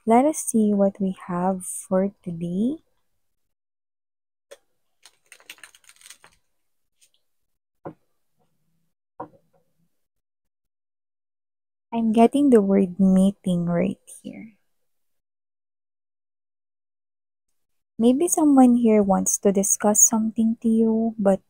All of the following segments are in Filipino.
Let us see what we have for today. I'm getting the word meeting right here. Maybe someone here wants to discuss something to you, but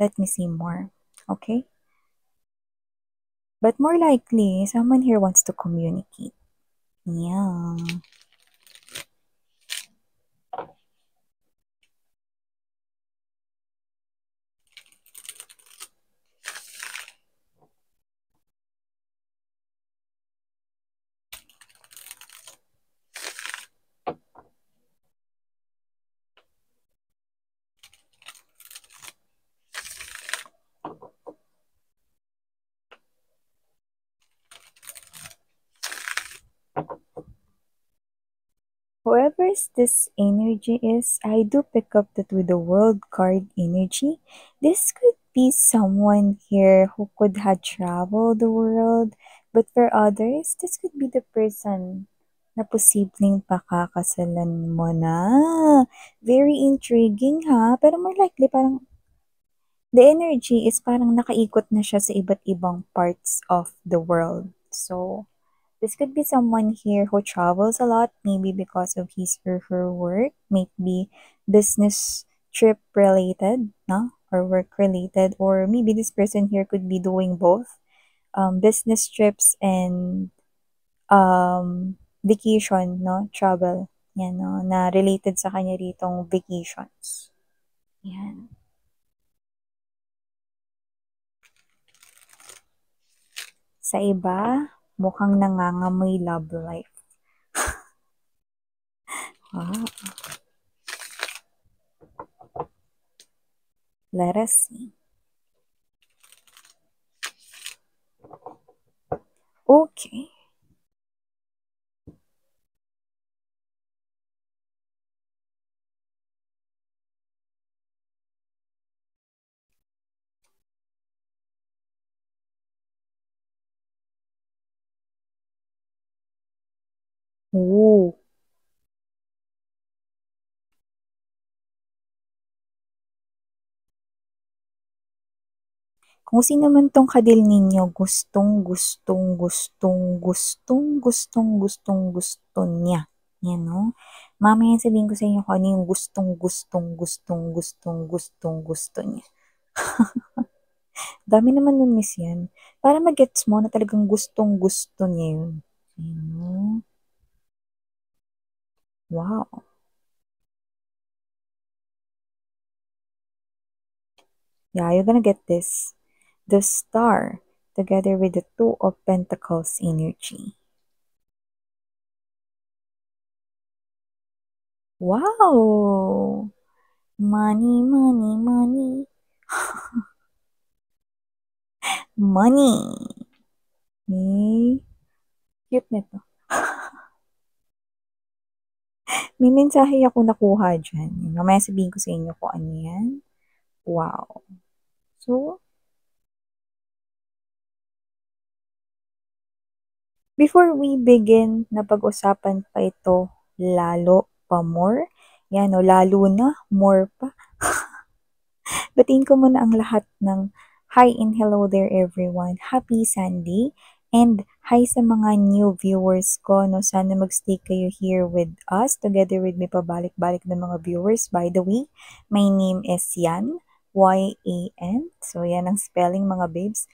let me see more. Okay? But more likely, someone here wants to communicate. Yeah. Whoever's this energy is, I do pick up that with the world card energy. This could be someone here who could have traveled the world, but for others, this could be the person na posibleng pakakasalan mo na. Very intriguing ha, pero more likely parang the energy is parang nakaikot na siya sa iba't ibang parts of the world. So, this could be someone here who travels a lot, maybe because of his or her work, maybe business trip related, no? Or work related, or maybe this person here could be doing both, business trips and vacation, no? Travel, yan, no? Na related sa kanya ritong vacations. Yan. Sa iba, mukhang nangangamoy love life. Ah, let us see. Okay. Ooh. Kung sino man 'tong kadil ninyo, gusto niya, 'yan 'no. Mamaya sabihin ko sa inyo kung ano yung gusto niya. Dami naman nun, miss 'yan. Para ma-gets mo na talagang gustong-gusto niya yun. Ayan 'no. Wow. Yeah, you're gonna get this. The Star together with the Two of Pentacles energy. Wow! Money, money, money. Money. Eh, cute nito. May mensahe ako nakuha dyan. Mamaya sabihin ko sa inyo kung ano yan. Wow. So, before we begin na pag-usapan pa ito, lalo pa more, yan o, lalo na, more pa. Batiin ko muna ang lahat ng hi and hello there everyone. Happy Sunday. And hi sa mga new viewers ko. No? Sana magstay kayo here with us together with me pabalik-balik ng mga viewers. By the way, my name is Yan. Y-A-N. So yan ang spelling mga babes.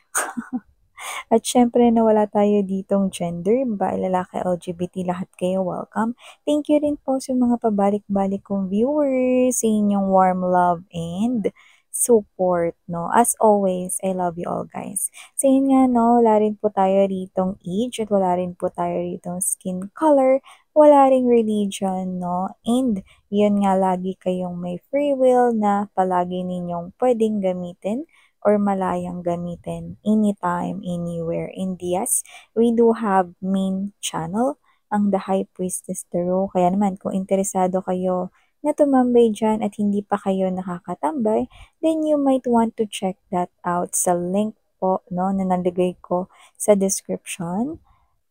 At syempre nawala tayo ditong gender, babae, lalaki, LGBT, lahat kayo welcome. Thank you rin po sa mga pabalik-balik kong viewers, sa inyong warm love and support, no? As always, I love you all, guys. So yun nga, no, wala rin po tayo ditong age at wala rin po tayo ditong skin color, wala ring religion, no? And yun nga, lagi kayong may free will na palagi ninyong pwedeng gamitin or malayang gamitin anytime, anywhere. And yes, we do have main channel, ang The High Priestess Tarot. Kaya naman, kung interesado kayo na tumambay dyan at hindi pa kayo nakakatambay, then you might want to check that out sa link po, no, na nalagay ko sa description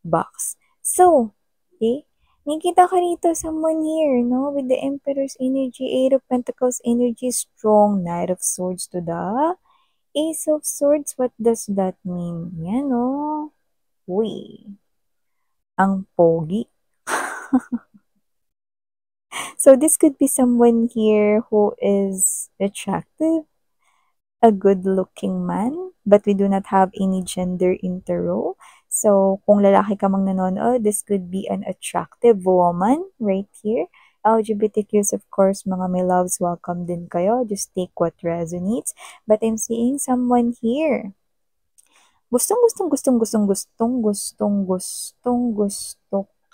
box. So, okay, Nakikita ko rito someone here, no? With the Emperor's energy, Eight of Pentacles energy, strong, Knight of Swords to the Ace of Swords. What does that mean? Yan, no? Uy, ang pogi. So this could be someone here who is attractive, a good-looking man, but we do not have any gender interro. So kung lalaki ka mang nanonood, this could be an attractive woman right here. LGBTQs, of course, mga may loves, welcome din kayo. Just take what resonates. But I'm seeing someone here. Gusto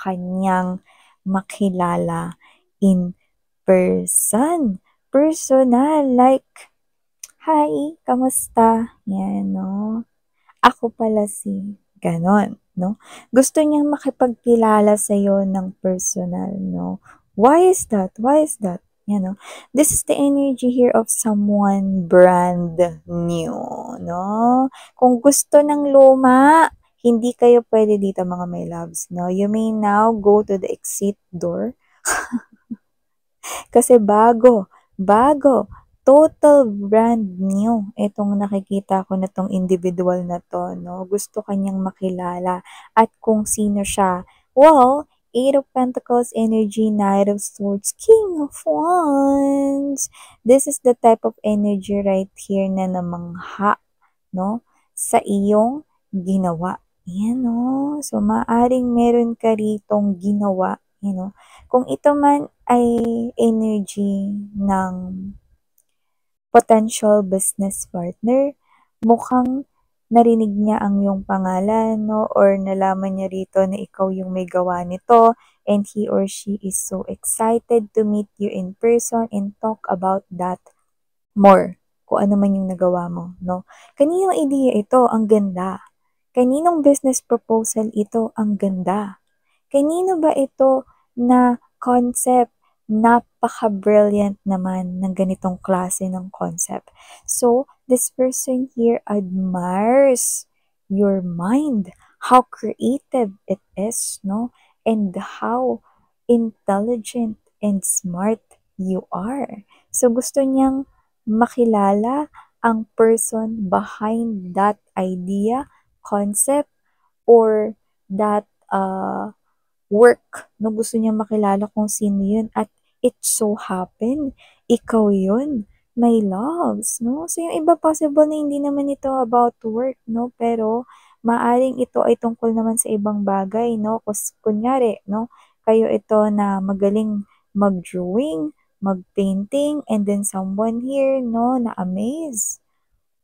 kanyang makilala in person. Personal, like, "Hi, kamusta?" Yan, 'no? "Ako pala si" gano'n, 'no? Gusto niyang makipagkilala sa'yo ng personal, 'no? Why is that? Why is that? Yan, 'no? This is the energy here of someone brand new, 'no? Kung gusto ng luma, hindi kayo puwede dito mga my loves, 'no? You may now go to the exit door kasi bago, total brand new itong nakikita ko na 'tong individual na 'to, 'no. Gusto ka niyang makilala at kung sino siya, well, Eight of Pentacles energy, Knight of Swords, King of Wands. This is the type of energy right here na namangha, 'no, sa iyong ginawa. Ayan, 'no. So, maaaring meron ka ritong ginawa, kung ito man ay energy ng potential business partner, mukhang narinig niya ang iyong pangalan, 'no, or nalaman niya rito na ikaw yung may gawa nito and he or she is so excited to meet you in person and talk about that more, kung ano man yung nagawa mo, no. Kaninong ideya ito? Ang ganda. Kaninong business proposal ito? Ang ganda. Kanino ba ito na concept? Napaka-brilliant naman ng ganitong klase ng concept. So, this person here admires your mind, how creative it is, no? And how intelligent and smart you are. So, gusto niyang makilala ang person behind that idea, concept, or that work, 'no, gusto niyang makilala kung sino yun at it so happen, ikaw yun, my loves, 'no. So yung iba possible na hindi naman ito about work, 'no, pero maaring ito ay tungkol naman sa ibang bagay, 'no. Kunyari, 'no, kayo ito na magaling mag-drawing, mag-painting, and then someone here, 'no, na-amaze.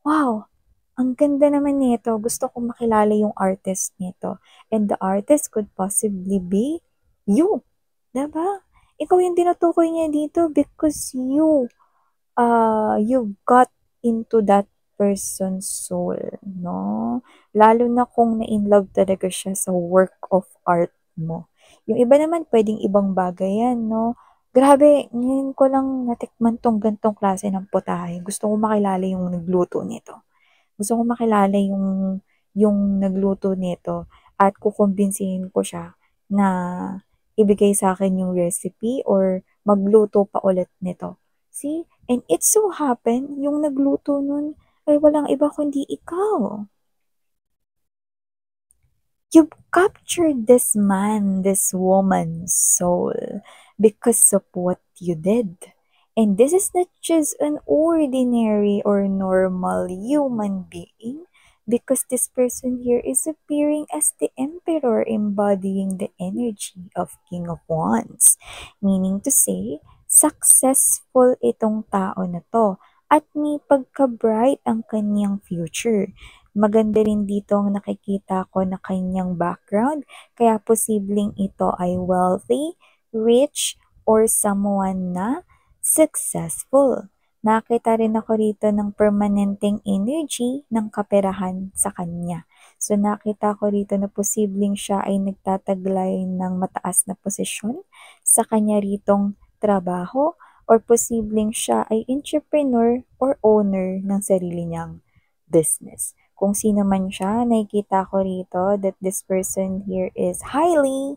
Wow! Ang ganda naman nito, gusto kong makilala yung artist nito. And the artist could possibly be you, 'di ba? Ikaw yung tinutukoy niya dito because you got into that person's soul, 'no? Lalo na kung na-inlove talaga siya sa work of art mo. Yung iba naman puwedeng ibang bagay yan, 'no? Grabe, ngayon ko lang natikman 'tong ganitong klase ng putahe. Gusto kong makilala yung nagluto nito. Gusto kong makilala yung nagluto nito at kukumbinsihin ko siya na ibigay sa akin yung recipe or magluto pa ulit nito. See? And it so happen, yung nagluto nun ay walang iba kundi ikaw. You've captured this man, this woman's soul because of what you did. And this is not just an ordinary or normal human being because this person here is appearing as the emperor embodying the energy of King of Wands. Meaning to say, successful itong tao na to at may pagka-bright ang kanyang future. Maganda rin dito ang nakikita ko na kanyang background, kaya posibleng ito ay wealthy, rich, or someone na successful. Nakita rin ako rito ng permanenteng energy ng kaperahan sa kanya. So nakita ko rito na posibleng siya ay nagtataglay ng mataas na posisyon sa kanya ritong trabaho or posibleng siya ay entrepreneur or owner ng sarili niyang business. Kung sino man siya, nakikita ko rito that this person here is highly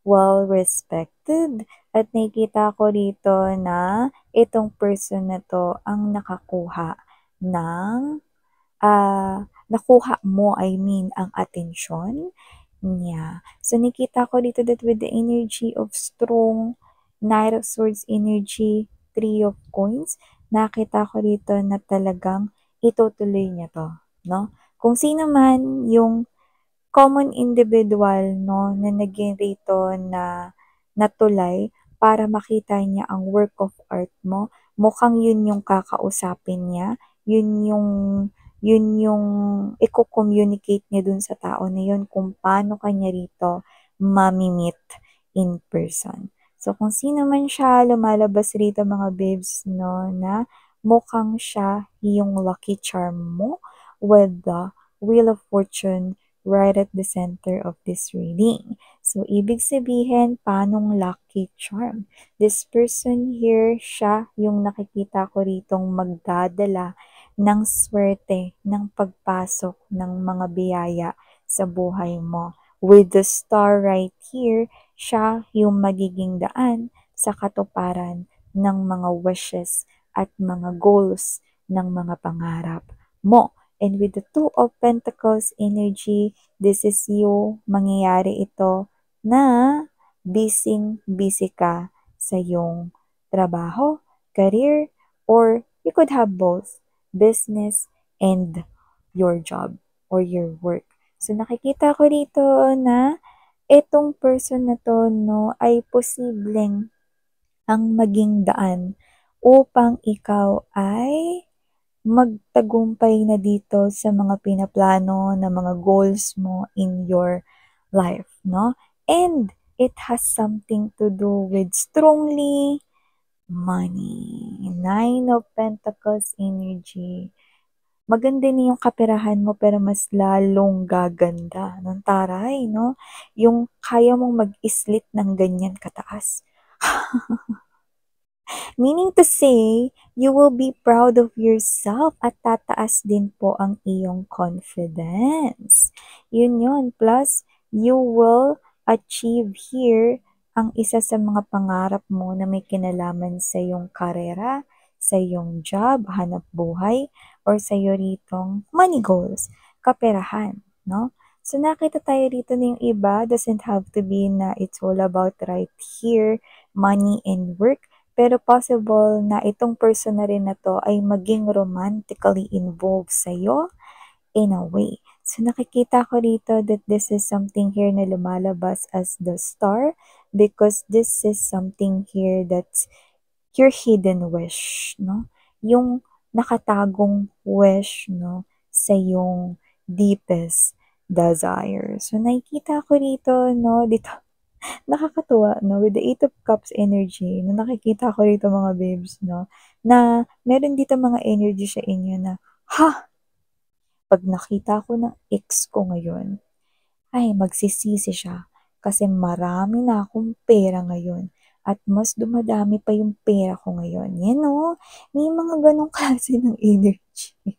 well-respected. At nakikita ko dito na itong person na 'to ang nakakuha ng, nakuha mo, I mean, ang atensyon niya. So, nakita ko dito that with the energy of strong Knight of Swords energy, Three of Coins, nakita ko dito na talagang itutuloy niya 'to, 'no? Kung sino man yung common individual 'no, na naging rito na natulay para makita niya ang work of art mo, mukhang yun yung kakausapin niya, yun yung iko-communicate niya dun sa tao na yun kung paano ka niya rito mami-meet in person. So, kung sino man siya, lumalabas rito mga babes 'no, na mukhang siya yung lucky charm mo with the Wheel of Fortune right at the center of this reading. So, ibig sabihin, paanong lucky charm? This person here, siya yung nakikita ko ritong magdadala ng swerte, ng pagpasok ng mga biyaya sa buhay mo. With the star right here, siya yung magiging daan sa katuparan ng mga wishes at mga goals ng mga pangarap mo. And with the Two of Pentacles energy, this is you, mangyayari ito na busy ka sa iyong trabaho, career, or you could have both, business and your job or your work. So nakikita ko dito na itong person na to, no, ay posibleng ang maging daan upang ikaw ay magtagumpay na dito sa mga pinaplano na mga goals mo in your life, no? And it has something to do with strongly money. Nine of Pentacles energy. Maganda na yung kaperahan mo pero mas lalong gaganda ng taray, no? Yung kaya mong mag-islit ng ganyan kataas. Meaning to say, you will be proud of yourself at tataas din po ang iyong confidence. Yun. Plus, you will achieve here ang isa sa mga pangarap mo na may kinalaman sa iyong karera, sa iyong job, hanap buhay, or sa iyo ritong money goals, kaperahan, no? So, nakita tayo dito na yung iba doesn't have to be na it's all about right here, money and work, pero possible na itong person na rin na 'to ay maging romantically involved sa'yo in a way. So, nakikita ko dito that this is something here na lumalabas as the star because this is something here that's your hidden wish, no? Yung nakatagong wish, no, sa yung deepest desire. So, nakikita ko dito, no, dito nakakatuwa 'no, with the Eight of Cups energy na nakikita ko rito mga babes 'no, na meron dito mga energy sa inyo na, "Ha! 'Pag nakita ko ng ex ko ngayon, ay magsisisi siya kasi marami na akong pera ngayon at mas dumadami pa yung pera ko ngayon." Yan 'no, may mga gano'ng klase ng energy.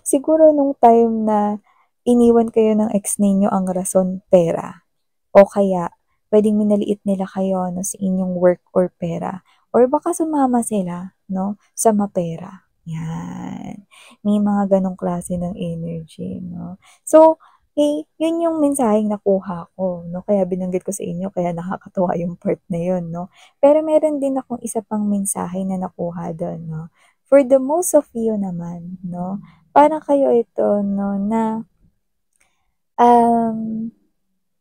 Siguro nung time na iniwan kayo ng ex ninyo ang rason pera. O kaya puwedeng minaliit nila kayo 'no, sa inyong work or pera or baka sumama sila 'no, sa mapera, 'yan. May mga gano'ng klase ng energy 'no. So, yun yung mensaheng nakuha ko 'no, kaya binanggit ko sa inyo kaya nakakatuwa yung part na yun 'no. Pero meron din akong isa pang mensahe na nakuha dun 'no. For the most of you naman 'no, parang kayo ito 'no na, um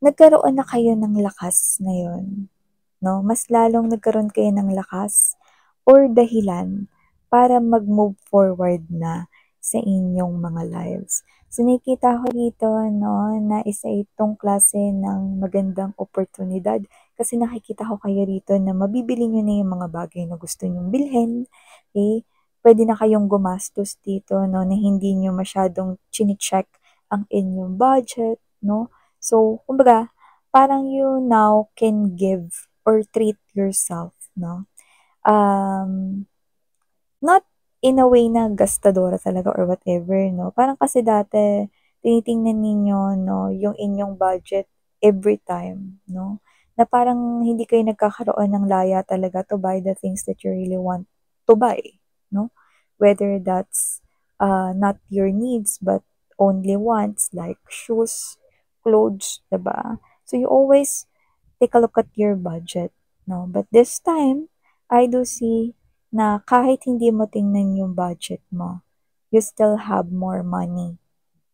nagkaroon na kayo ng lakas ngayon, 'no? Mas lalong nagkaroon kayo ng lakas or dahilan para mag-move forward na sa inyong mga lives. So, nakikita ko dito 'no, na isa itong klase ng magandang oportunidad kasi nakikita ko kayo rito na mabibili niyo na yung mga bagay na gusto niyong bilhin, okey? Puwede na kayong gumastos dito 'no, na hindi niyo masyadong chine-check ang inyong budget 'no. So, kumbaga, parang you now can give or treat yourself, no? Not in a way na gastadora talaga or whatever, no? Parang kasi dati, tinitingnan ninyo, no, yung inyong budget every time, no? na parang hindi kayo nagkakaroon ng laya talaga to buy the things that you really want to buy, no? Whether that's not your needs but only wants like shoes, clothes, diba? So you always take a look at your budget, no? But this time, I do see na kahit hindi mo tingnan yung budget mo, you still have more money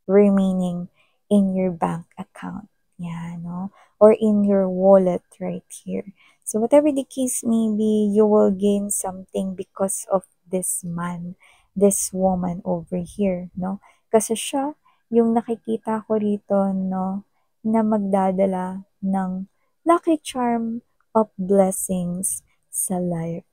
remaining in your bank account. Yeah, no? Or in your wallet right here. So whatever the case may be, you will gain something because of this man, this woman over here, no? Kasi siya, yung nakikita ko rito, no, na magdadala ng lucky charm of blessings sa life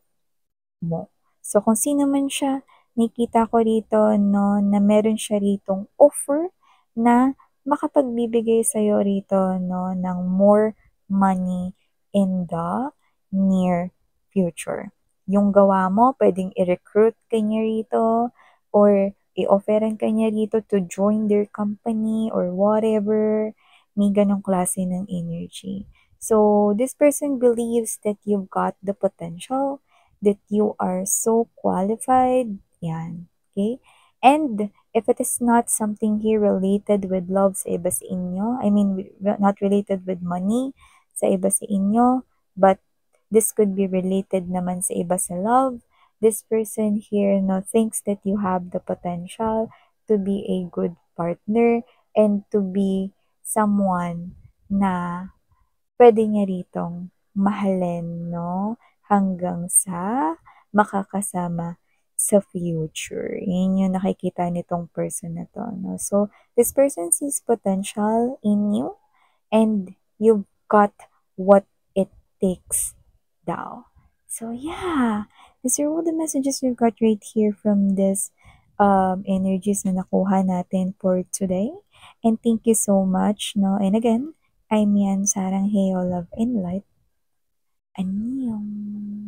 mo. So, kung sino man siya, nakikita ko rito, no, na meron siya ritong offer na makapagbibigay sa'yo rito, no, ng more money in the near future. Yung gawa mo, pwedeng i-recruit ka niya rito or i-offeran ka niya rito to join their company or whatever. May ganong klase ng energy. So, this person believes that you've got the potential, that you are so qualified. Yan. Okay? And if it is not something here related with love sa iba sa inyo, I mean, not related with money sa iba sa inyo, but this could be related naman sa iba sa love. This person here no thinks that you have the potential to be a good partner and to be someone na pwede niya ritong mahalin, no? Hanggang sa makakasama sa future. Yun yung nakikita nitong person na to, no? So, this person sees potential in you and you've got what it takes daw. So, yeah. These are all the messages we've got right here from this energies na nakuha natin for today. And thank you so much, no? And again, I'm Yan Sarang Heo Love and Light. Annyeong!